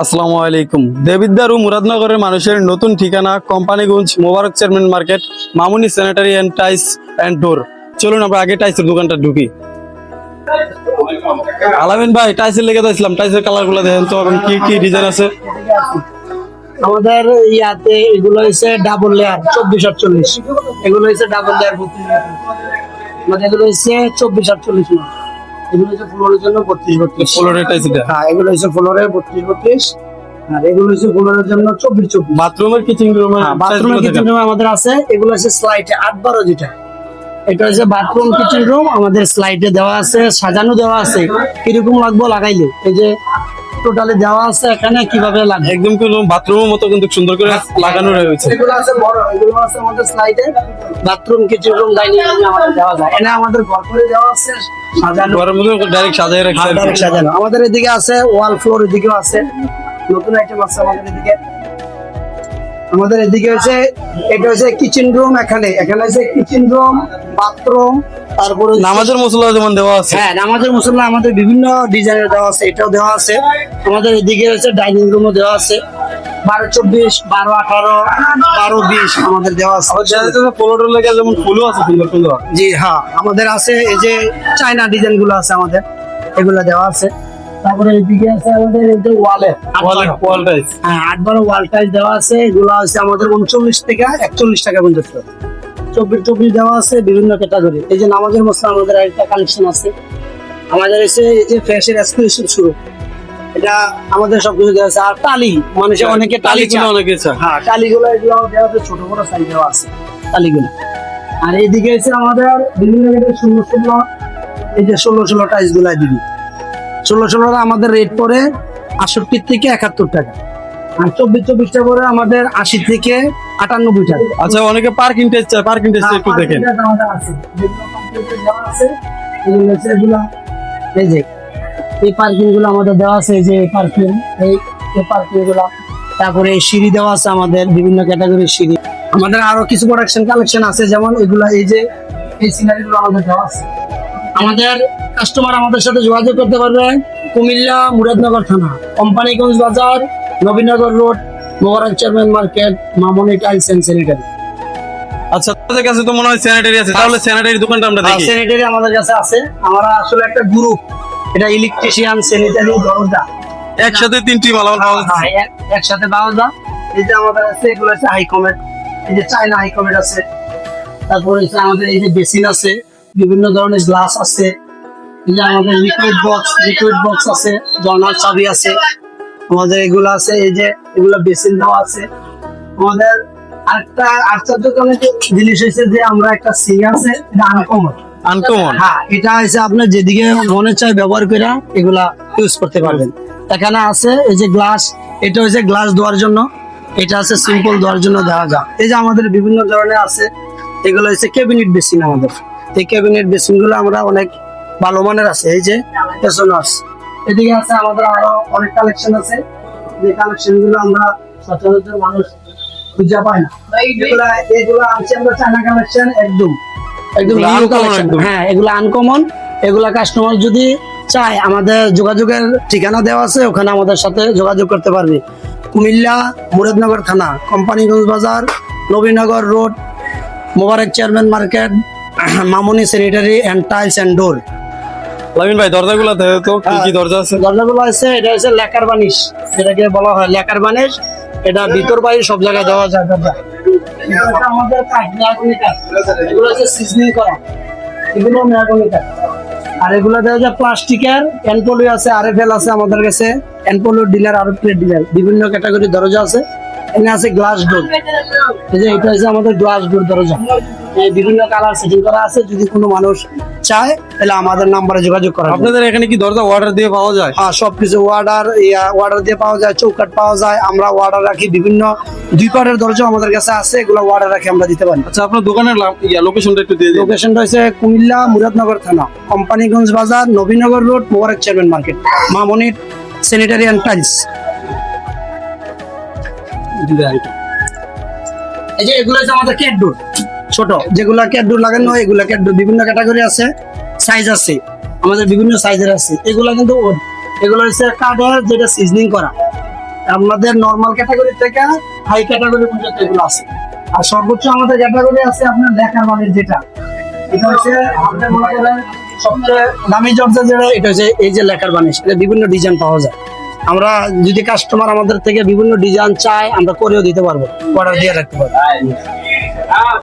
আসসালামু আলাইকুম। দেবিদ্বার ও মুরাদনগরের মানুষের নতুন ঠিকানা Companiganj Mobarak chairman market, Mamuni sanitary and tiles and door. চলুন আমরা আগে টাইসের দোকানটা ঢুকি। আলামিন ভাই, টাইসের লেগে দিয়েছিলাম, টাইসের কালার গুলো দেখেন তো এবং কি কি ডিজাইন আছে। আমাদের ইয়াতে এগুলো হচ্ছে ডাবল লেয়ার 24-48, এগুলো হচ্ছে ডাবল লেয়ার 32, মানে এগুলো হচ্ছে 24-48 না, এগুলো হচ্ছে ফ্লোরের জন্য 32-32 ফ্লোরের টাইস এটা। হ্যাঁ, এগুলো হচ্ছে ফ্লোরের 32-32 আর এগুলো হচ্ছে ফ্লোরের জন্য 24-24। বাথরুমের কিচেন রুমের বাথরুমের কিচেন রুম আমাদের আছে, এগুলো হচ্ছে স্লাইডে 8-12 যেটা, এটা হচ্ছে বাথরুম কিচেন রুম আমাদের স্লাইডে দেওয়া আছে, সাজানো দেওয়া আছে, কিরকম লাগবে লাগাইলে এই যে টোটালি দেওয়া আছে এখানে কিভাবে লাগবে একদম কিন্তু বাথরুমের মতো কিন্তু সুন্দর করে লাগানো রয়েছে। এগুলো আছে বড়, এগুলো আছে আমাদের স্লাইডে bathroom kitchen room dining room আমাদের দেওয়া যায়, এখানে আমাদের ঘর করে দেওয়া আছে সাজানো, ঘরের মধ্যে ডাইরেক্ট সাজিয়ে রাখছে। ডাইরেক্ট সাজানো। আমাদের এদিকে আছে ওয়াল ফ্লোর, এদিকেও আছে নতুন আইটেম আছে আমাদের এদিকে। আমাদের এদিকে হচ্ছে এটা হচ্ছে কিচেন রুম, এখানে হচ্ছে কিচেন রুম, বাথরুম, তারপরে নামাজের মুসল্লা যেমন দেওয়া আছে। হ্যাঁ, নামাজের মুসল্লা আমাদের বিভিন্ন ডিজাইনের দেওয়া আছে, এটাও দেওয়া আছে। আমাদের এদিকে হচ্ছে ডাইনিং রুমও দেওয়া আছে 12-24, 12-18, 12-20 আমাদের দেওয়া আছে। ফ্লোরের লেগে যেমন ফুলও আছে সুন্দর সুন্দর। জি হ্যাঁ, আমাদের আছে এই যে চায়না ডিজাইন গুলো আছে আমাদের, এগুলো দেওয়া আছে। তারপরে এদিকে আছে আমাদের এই যে ওয়ালে ওয়াল টাইস। হ্যাঁ, 8-12 ওয়াল টাইস দেওয়া আছে, এগুলো আছে আমাদের 39 থেকে 41 টাকা পর্যন্ত। 24 দেওয়া আছে বিভিন্ন ক্যাটাগরি। এই যে নামাজের মশলা আমাদের একটা কালেকশন আছে, আমাদের এসে এই যে ফ্যাশের এক্সক্লুসিভ শুরু, এটা আমাদের সবকিছু দেওয়া আছে। আর টালি, মানুষের অনেকে টালি চায়। অনেকে চায়। হ্যাঁ, টালিগুলো এগুলো দেওয়া আছে, ছোট বড় সাইজ দেওয়া আছে টালিগুলো। আর এইদিকে এসে আমাদের বিভিন্ন রেটের 16 এই যে 16 টাইস গুলা দিবি, 16 আমাদের রেট পড়ে 68 থেকে 71 টাকা, আর 24 করে আমাদের 80 থেকে 98 টাকা। আচ্ছা, অনেকে পার্কিং টেস্ট চায়, পার্কিং টেস্ট একটু দেখেন। এই পার্কিং গুলো আমাদের দেওয়া আছে, এই যে পার্কিং, এই পার্কিং গুলা, তারপরে সিঁড়ি দেওয়া আছে আমাদের বিভিন্ন ক্যাটাগরির সিঁড়ি। আমাদের আরো কিছু প্রোডাকশন কালেকশন আছে, যেমন এগুলা এই যে এই সিনারি গুলো আমাদের দেওয়া আছে। আমাদের কাস্টমার আমাদের সাথে যোগাযোগ করতে পারবে কুমিল্লা মুরাদনগর থানা, কোম্পানিগঞ্জ বাজার, Nabinagar road, Mobarak chairman market, Mamuni tiles and sanitary. আচ্ছা, আপনাদের কাছে তো মনে হয় স্যানিটারি আছে, তাহলে স্যানিটারি দোকানটা আমরা দেখি। স্যানিটারি আমাদের কাছে আছে, আমরা আসলে একটা গ্রুপ, এটা ইলেকট্রিশিয়ান, স্যানিটারি, দরজা একসাথে তিনটি মালামাল পাওয়া যাচ্ছে। একসাথে পাওয়া যায়। এই যে আমাদের আছে এগুলো আছে হাইকমেট, এই যে চায়না হাইকমেট আছে, তারপরে আমাদের এই যে বেসিন আছে, বিভিন্ন ধরনের গ্লাস আছে, এই যে আমাদের লিকুইড বক্স আছে, জর্নাল চাবি আছে আমাদের, এগুলো আছে। এই যে এগুলো বেসিন দেওয়া আছে আমাদের। আরেকটা আশ্চর্যজনক জিনিস হয়েছে যে আমরা একটা সিং আছে, এটা আনকমন। হ্যাঁ, এটা হচ্ছে আপনার যেদিকে মনে চায় ব্যবহার করে এগুলা ইউজ করতে পারবেন। এখানে আছে এই যে গ্লাস, এটা হচ্ছে গ্লাস দেওয়ার জন্য, এটা আছে সিম্পল দেওয়ার জন্য দেওয়া যায়। এই যে আমাদের বিভিন্ন ধরনের আছে, এগুলো হচ্ছে ক্যাবিনেট বেসিন আমাদের। এই ক্যাবিনেট বেসিন গুলো আমরা অনেক ভালো মানের আছে। এই যে পেছনার্স, এদিকে আছে আমাদের আরো অনেক কালেকশন আছে, যে কালেকশন গুলো আমরা সচরাচর মানুষ খুঁজে পাই না। এগুলো আছে আমরা চায়না কালেকশন, একদম নিউ কালেকশন। হ্যাঁ, এগুলো আনকমন। এগুলা কাস্টমার যদি চায়, আমাদের যোগাযোগের ঠিকানা দেওয়া আছে, ওখানে আমাদের সাথে যোগাযোগ করতে পারবে। কুমিল্লা মুরাদনগর থানা, কোম্পানিগঞ্জ বাজার, Nabinagar road, Mobarak chairman market, Mamuni sanitary and tiles and door. Lamine ভাই, দরজাগুলো দেখো তো, কি কি দরজা আছে। দরজাগুলো আছে, এটা হচ্ছে লেকার বানিশ, যেটাকে বলা হয় লেকার বানিশ। এটা ভিতর বাইরে সব জায়গায় দেওয়া যায় দরজা। এটা আমাদের কাঠ, মেহগনি কাঠ, এগুলো হচ্ছে সিজনিং করা, এগুলো মেহগনি কাঠ। আর এগুলো দেওয়া যায় প্লাস্টিকের, এনপোলিও আছে, আরএফএল আছে আমাদের কাছে, এনপোলিও ডিলার, আরএফএল ডিলার, বিভিন্ন ক্যাটাগরির দরজা আছে। এখানে আছে গ্লাস ডোর, এই যে এটা হচ্ছে আমাদের গ্লাস ডোর দরজা, বিভিন্ন কালার সেটিং করা আছে। যদি কোনো মানুষ চায় তাহলে আমাদের নাম্বারে যোগাযোগ করা। আপনাদের এখানে কি দরজা অর্ডার দিয়ে পাওয়া যায়? হ্যাঁ, সবকিছু অর্ডার দিয়ে পাওয়া যায়, চৌকাঠ পাওয়া যায়, আমরা অর্ডার রাখি। বিভিন্ন 2 পার্টের দরজা আমাদের কাছে আছে, এগুলো অর্ডার রাখি আমরা দিতে পারি। আচ্ছা, আপনার দোকানের লোকেশনটা একটু দিয়ে দিন। লোকেশনটা হচ্ছে কুমিল্লা মুরাদনগর থানা, কোম্পানিগঞ্জ বাজার, Nabinagar road, Mobarak chairman market, Mamuni sanitary and tiles. এই যে এগুলো হচ্ছে আমাদের ক্যাট ডোর, ছোট যেগুলা ক্যাট ডোর লাগানো হয়, এগুলা ক্যাট ডোর বিভিন্ন ক্যাটাগরি আছে, সাইজ আছে আমাদের, বিভিন্ন সাইজের আছে। এগুলা কিন্তু এগুলো হচ্ছে কাঠের, যেটা সিজনিং করা, আমাদের নরমাল ক্যাটাগরি থেকে হাই ক্যাটাগরি পর্যন্ত এগুলো আছে। আর সর্বোচ্চ আমাদের ক্যাটাগরি আছে আপনার লেখার মানের যেটা, এটা হচ্ছে আমাদের মনে করেন সবচেয়ে দামি জর্জা যেটা, এটা হচ্ছে এই যে লেখার বানিশ, এটা বিভিন্ন ডিজাইন পাওয়া যায়। আমরা যদি কাস্টমার আমাদের থেকে বিভিন্ন ডিজাইন চায় আমরা করেও দিতে পারবো, অর্ডার দিয়ে রাখতে পারবো।